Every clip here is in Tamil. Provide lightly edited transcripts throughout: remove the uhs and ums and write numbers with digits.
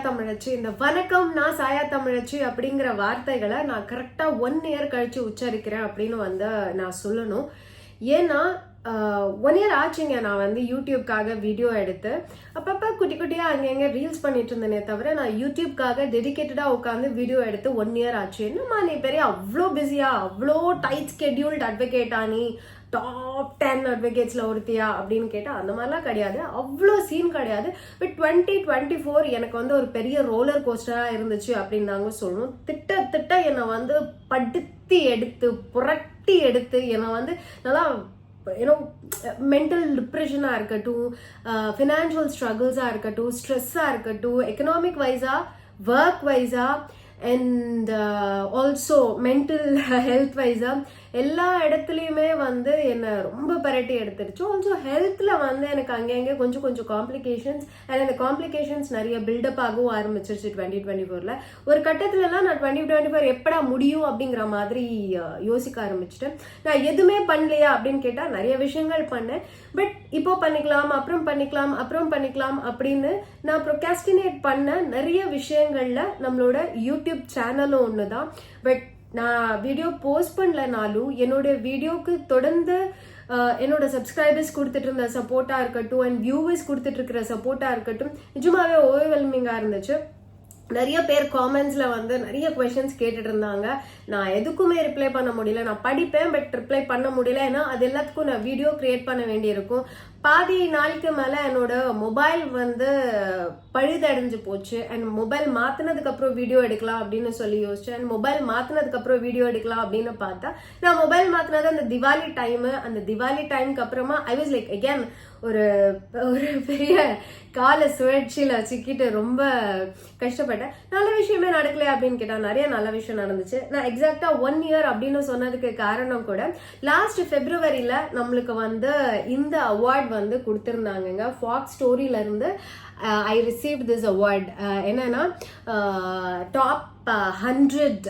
தமிழச்சி. இந்த வணக்கம் நான் சாயா தமிழச்சி அப்படிங்கிற வார்த்தைகளை நான் கரெக்டாக 1 year கழிச்சு உச்சரிக்கிறேன் அப்படின்னு நான் சொல்லணும். ஏன்னா 1 year ஆச்சுங்க நான் யூடியூப்காக வீடியோ எடுத்து அப்பப்போ குட்டி குட்டியாக அங்கங்கே ரீல்ஸ் பண்ணிட்டு இருந்தேனே தவிர நான் யூடியூப்காக டெடிக்கேட்டடாக உட்காந்து வீடியோ எடுத்து 1 year ஆச்சு. என்னம்மா நீ பெரிய அவ்வளோ பிஸியாக அவ்வளோ டைட் ஸ்கெட்யூல்டு அட்வொகேட்டா நீ டாப் 10 அட்வொகேட்ஸில் ஒருத்தியா அப்படின்னு கேட்டால் அந்த மாதிரிலாம் கிடையாது, அவ்வளோ சீன் கிடையாது. பட் 2024 எனக்கு ஒரு பெரிய ரோலர் கோஸ்டராக இருந்துச்சு அப்படின்னு தாங்க சொல்லணும். திட்ட என்னை படுத்தி எடுத்து புரட்டி எடுத்து என்னை நல்லா மென்டல் டிப்ரெஷனாக இருக்கட்டும், ஃபினான்ஷியல் ஸ்ட்ரகிள்ஸாக இருக்கட்டும், ஸ்ட்ரெஸ்ஸாக இருக்கட்டும், எக்கனாமிக் வைஸாக, ஒர்க் வைஸாக அண்ட் ஆல்சோ மென்டல் ஹெல்த் வைஸாக எல்லா இடத்துலையுமே என்னை ரொம்ப பரட்டி எடுத்துருச்சு. ஆல்சோ ஹெல்த்தில் எனக்கு அங்கங்கே கொஞ்சம் காம்ப்ளிகேஷன்ஸ் அண்ட் அந்த காம்ப்ளிகேஷன்ஸ் நிறைய பில்டப் ஆகவும் ஆரம்பிச்சிருச்சு 2024. ஒரு கட்டத்துலலாம் நான் 2024 எப்படா முடியும் அப்படிங்கிற மாதிரி யோசிக்க ஆரம்பிச்சிட்டேன். நான் எதுவுமே பண்ணலையா அப்படின்னு கேட்டால் நிறைய விஷயங்கள் பண்ணேன். பட் இப்போ பண்ணிக்கலாம் அப்புறம் பண்ணிக்கலாம் அப்படின்னு நான் ப்ரொகாஸ்டினேட் பண்ண நிறைய விஷயங்கள்ல நம்மளோட யூடியூப் சேனலும் ஒன்று தான். பட் நான் வீடியோ போஸ்ட் பண்ணலனாலும் என்னோட வீடியோக்கு தொடர்ந்து என்னோட சப்ஸ்கிரைபர்ஸ் கொடுத்துட்டு இருந்த சப்போர்ட்டாக இருக்கட்டும் அண்ட் வியூவர்ஸ் கொடுத்துட்டு இருக்கிற சப்போர்ட்டாக இருக்கட்டும் நிஜமாவே ஓவர்வெல்மிங்காக இருந்துச்சு. நிறைய பேர் காமெண்ட்ஸில் நிறைய கொஷின்ஸ் கேட்டுட்டு இருந்தாங்க. நான் எதுக்குமே ரிப்ளை பண்ண முடியல. நான் படிப்பேன் பட் ரிப்ளை பண்ண முடியல. ஏன்னா அது எல்லாத்துக்கும் நான் வீடியோ கிரியேட் பண்ண வேண்டியிருக்கும். பாதி நாளைக்கு மேலே என்னோட மொபைல் பழுதடைஞ்சு போச்சு. அண்ட் மொபைல் மாற்றினதுக்கப்புறம் வீடியோ எடுக்கலாம் அப்படின்னு சொல்லி யோசிச்சேன். அண்ட் மொபைல் மாற்றினதுக்கப்புறம் வீடியோ எடுக்கலாம் அப்படின்னு பார்த்தா நான் மொபைல் மாற்றினது அந்த திவாலி டைமு. அந்த திவாலி டைமுக்கு அப்புறமா ஐ வாஸ் லைக் அகேன் ஒரு பெரிய கால சுழற்சியில் சிக்கிட்டு ரொம்ப கஷ்டப்பட்டேன். நல்ல விஷயமே நடக்கலையா அப்படின்னு கேட்டால் நிறைய நல்ல விஷயம் நடந்துச்சு. நான் எக்ஸாக்டாக 1 year அப்படின்னு சொன்னதுக்கு காரணம் கூட லாஸ்ட் Februaryல நம்மளுக்கு இந்த அவார்ட் கொடுத்துருந்தாங்க. ஃபாக்ஸ் ஸ்டோரியில இருந்து ஐ ரிசீவ் திஸ் அவார்ட். என்னன்னா டாப் 100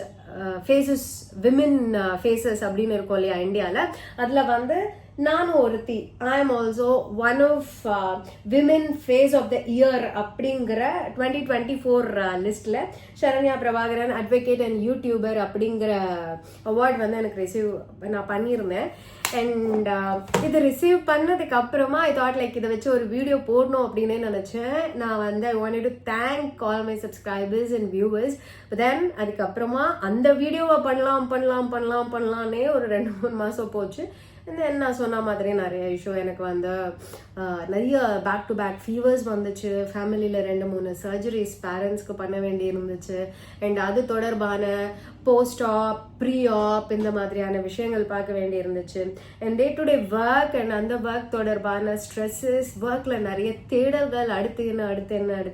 ஃபேஸஸ் விமன் ஃபேஸஸ் அப்படின்னு இருக்கும் இல்லையா இந்தியாவில். அதில் நானும் ஒருத்தி. I am also one of women face of the year அப்படிங்கிற 2024 லிஸ்ட்ல Saranya Prabhakaran advocate and YouTuber அப்படிங்கிற அவார்ட் எனக்கு ரிசீவ் நான் பண்ணியிருந்தேன். அண்ட் இது ரிசீவ் பண்ணதுக்கு அப்புறமா ஐ தாட் லைக் இதை வச்சு ஒரு வீடியோ போடணும் அப்படின்னு நினைச்சேன். நான் I wanted to thank all my subscribers and viewers. Then அதுக்கப்புறமா அந்த வீடியோவை பண்ணலாம்னே ஒரு 2-3 மாசம் போச்சு. நான் சொன்ன மாதிரி நிறைய இஷ்யூ எனக்கு நிறைய பேக் டு பேக் ஃபீவர்ஸ் வந்துச்சு. ஃபேமிலியில் 2-3 சர்ஜரிஸ் பேரண்ட்ஸ்க்கு பண்ண வேண்டி இருந்துச்சு. அண்ட் அது தொடர்பான போஸ்ட் ஆப் ப்ரீ ஆப் இந்த மாதிரியான விஷயங்கள் பார்க்க வேண்டி இருந்துச்சு. And day to day work and அந்த ஒர்க் தொடர்பான ஸ்ட்ரெஸ்ஸஸ், ஒர்க்கில் நிறைய தேடல்கள், அடுத்து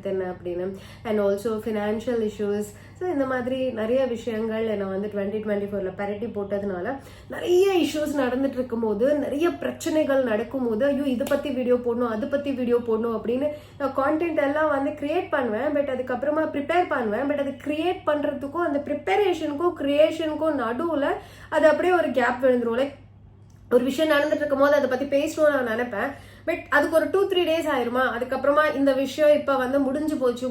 என்ன அப்படின்னு. And also financial issues. So இந்த மாதிரி நிறைய விஷயங்கள் என்னை 2024 பரட்டி போட்டதுனால நிறைய இஷ்யூஸ் நடந்துட்டு இருக்கும்போது, நிறைய பிரச்சனைகள் நடக்கும்போது ஐயோ இதை பற்றி வீடியோ போடணும் அதை பற்றி வீடியோ போடணும் அப்படின்னு நான் கான்டென்ட் எல்லாம் கிரியேட் பண்ணுவேன். பட் அதுக்கப்புறமா ப்ரிப்பேர் பண்ணுவேன். பட் அது கிரியேட் பண்ணுறதுக்கும் அந்த ப்ரிப்பரேஷனுக்கும் கிரியேஷனுக்கும் நடுவில் அது அப்படியே ஒரு கேப் விழுந்துரும். லைக் ஒரு விஷயம் நடந்துட்டு இருக்கும் போது அதை பற்றி பேசணும்னு நான் நினைப்பேன். பட் அதுக்கு ஒரு 2-3 days ஆயிருமா, அதுக்கப்புறமா இந்த விஷயம் இப்போ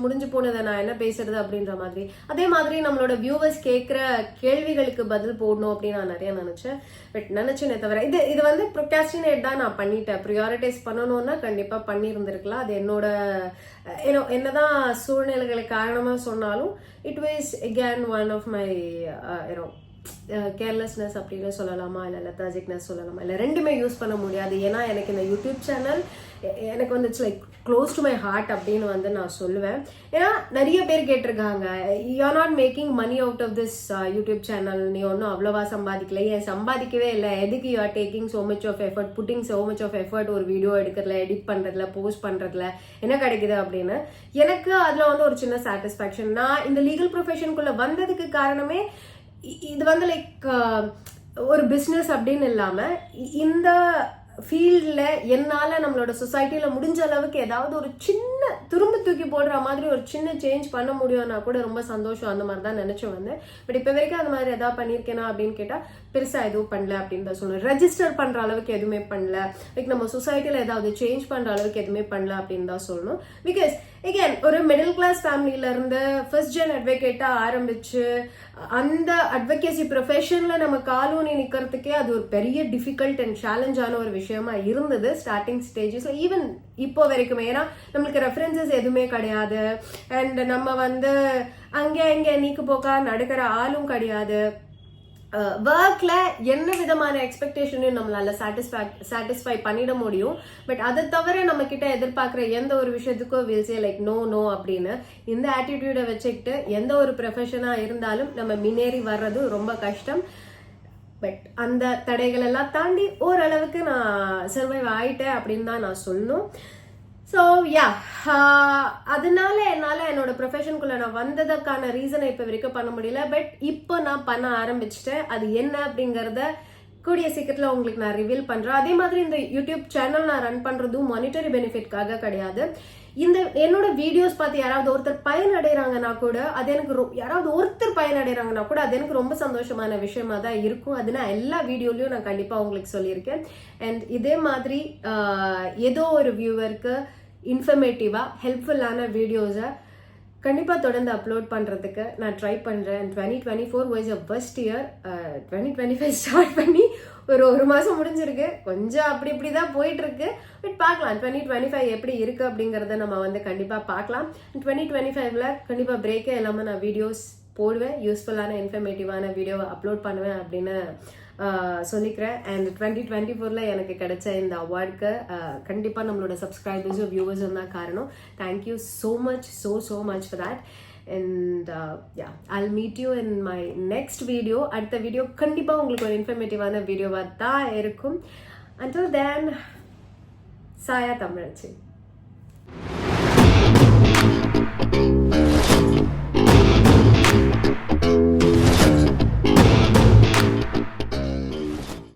முடிஞ்சு போனதை நான் என்ன பேசுறது அப்படின்ற மாதிரி. அதே மாதிரி நம்மளோட வியூவர்ஸ் கேட்குற கேள்விகளுக்கு பதில் போடணும் அப்படின்னு நான் நிறைய நினைச்சேன். பட் நினைச்சேனே தவிர இது ப்ரொகாஸ்டினேட் தான் நான் பண்ணிட்டேன். ப்ரியாரிட்டைஸ் பண்ணணும்னா கண்டிப்பாக பண்ணியிருந்திருக்கலாம். அது என்னதான் சூழ்நிலைகளுக்கு காரணமாக சொன்னாலும் it was again one of my carelessness அப்படின்னு சொல்லலாமா, இல்லை லெத்தாஜிக்னஸ் சொல்லலாமா, இல்லை ரெண்டுமே யூஸ் பண்ண முடியாது. ஏன்னா எனக்கு இந்த யூடியூப் சேனல் எனக்கு it's like close to my heart அப்படின்னு நான் சொல்லுவேன். ஏன்னா நிறைய பேர் கேட்டிருக்காங்க, you are not making money out of this YouTube channel, நீ ஒன்றும் அவ்வளோவா சம்பாதிக்கல, ஏன் சம்பாதிக்கவே இல்லை, எதுக்கு you are taking so much of effort, putting so much of effort ஒரு வீடியோ எடுக்கிறதுல, எடிட் பண்ணுறதுல, போஸ்ட் பண்ணுறதுல என்ன கிடைக்குது அப்படின்னு. எனக்கு அதில் ஒரு சின்ன சாட்டிஸ்ஃபேக்ஷன். நான் இந்த லீகல் ப்ரொஃபஷனுக்குள்ளே வந்ததுக்கு காரணமே இது லைக் ஒரு பிஸ்னஸ் அப்படின்னு இல்லாமல் இந்த ஃபீல்டில் என்னால் நம்மளோட சொசைட்டியில் முடிஞ்ச அளவுக்கு ஏதாவது ஒரு சின்ன திரும்ப தூக்கி போடுற மாதிரி ஒரு சின்ன சேஞ்ச் பண்ண முடியும்னா கூட ரொம்ப சந்தோஷம். அந்த மாதிரி தான் நினச்சி வந்தேன். பட் இப்போ வரைக்கும் அந்த மாதிரி எதாவது பண்ணியிருக்கேனா அப்படின்னு கேட்டால் பெருசாக எதுவும் பண்ணல அப்படின்னு தான் சொல்லணும். ரெஜிஸ்டர் பண்ணுற அளவுக்கு எதுவுமே பண்ணல. லைக் நம்ம சொசைட்டியில் ஏதாவது சேஞ்ச் பண்ணுற அளவுக்கு எதுவுமே பண்ணல அப்படின்னு தான் சொல்லணும். பிகாஸ் எகேன் ஒரு மிடில் கிளாஸ் ஃபேமிலியில இருந்து ஃபர்ஸ்ட் ஜென் அட்வொகேட்டா ஆரம்பிச்சு அந்த அட்வொகேசி ப்ரொஃபஷன்ல நம்ம காலூனி நிக்கிறதுக்கே அது ஒரு பெரிய டிஃபிகல்ட் அண்ட் சேலஞ்சான ஒரு விஷயமா இருந்தது ஸ்டார்டிங் ஸ்டேஜஸ்ல ஈவன் இப்போ வரைக்குமே. ஏன்னா நம்மளுக்கு ரெஃபரன்சஸ் எதுவுமே கிடையாது அண்ட் நம்ம வந்து அங்கே இங்கே நீக்கு போக்கா நடக்கிற ஆளும் கிடையாது. ஒர்க்ல என்ன விதமான எக்ஸ்பெக்டேஷனையும் நம்மளால சாட்டிஸ்ஃபை பண்ணிட முடியும். பட் அதை தவிர நம்ம கிட்ட எதிர்பார்க்குற எந்த ஒரு விஷயத்துக்கும் will say like no no அப்படின்னு. இந்த ஆட்டிடியூடை வச்சுக்கிட்டு எந்த ஒரு ப்ரொஃபஷனா இருந்தாலும் நம்ம முன்னேறி வர்றது ரொம்ப கஷ்டம். பட் அந்த தடைகள் எல்லாம் தாண்டி ஓரளவுக்கு நான் சர்வைவ் ஆயிட்டேன் அப்படின்னு தான் நான் சொல்லணும். ஸோ யா, அதனால என்னால் என்னோட ப்ரொஃபஷனுக்குள்ள நான் வந்ததுக்கான ரீசனை இப்போ வரைக்கும் பண்ண முடியல. பட் இப்போ நான் பண்ண ஆரம்பிச்சிட்டேன். அது என்ன அப்படிங்கிறத கூடிய சீக்கிரத்தில் உங்களுக்கு நான் ரிவீல் பண்ணுறேன். அதே மாதிரி இந்த யூடியூப் சேனல் நான் ரன் பண்ணுறதும் மானிட்டரி பெனிஃபிட்காக கிடையாது. இந்த என்னோட வீடியோஸ் பார்த்து யாராவது ஒருத்தர் பயனடைகிறாங்கன்னா கூட அது எனக்கு யாராவது ஒருத்தர் பயனடைகிறாங்கன்னா கூட அது எனக்கு ரொம்ப சந்தோஷமான விஷயமா தான் இருக்கும். அது நான் எல்லா வீடியோலையும் நான் கண்டிப்பாக உங்களுக்கு சொல்லியிருக்கேன். அண்ட் இதே மாதிரி ஏதோ ஒரு வியூவருக்கு இன்ஃபர்மேட்டிவாக ஹெல்ப்ஃபுல்லான வீடியோஸை கண்டிப்பாக தொடர்ந்து அப்லோட் பண்ணுறதுக்கு நான் ட்ரை பண்ணுறேன். 2024 was a first year. 2025 start பண்ணி ஒரு மாதம் முடிஞ்சிருக்கு. கொஞ்சம் அப்படி இப்படி தான் போயிட்டுருக்கு. பட் பார்க்கலாம் 2025 எப்படி இருக்குது அப்படிங்கிறத நம்ம வந்து கண்டிப்பாக பார்க்கலாம். 2025ல கண்டிப்பாக பிரேக்கே இல்லாமல் நான் வீடியோஸ் போடுவேன். யூஸ்ஃபுல்லான இன்ஃபர்மேட்டிவான வீடியோவை அப்லோட் பண்ணுவேன் அப்படின்னு சொல்லிக்கிறேன். அண்ட் 2024ல எனக்கு கிடைச்ச இந்த அவார்டுக்கு கண்டிப்பாக நம்மளோட சப்ஸ்கிரைபர்ஸும் வியூவர்ஸும் தான் காரணம். Thank you so much so much for that. And yeah, I'll meet you in my next video. அடுத்த வீடியோ கண்டிப்பாக உங்களுக்கு ஒரு இன்ஃபர்மேட்டிவான வீடியோவாக தான் இருக்கும். Until then, சாயா தமிழச்சி.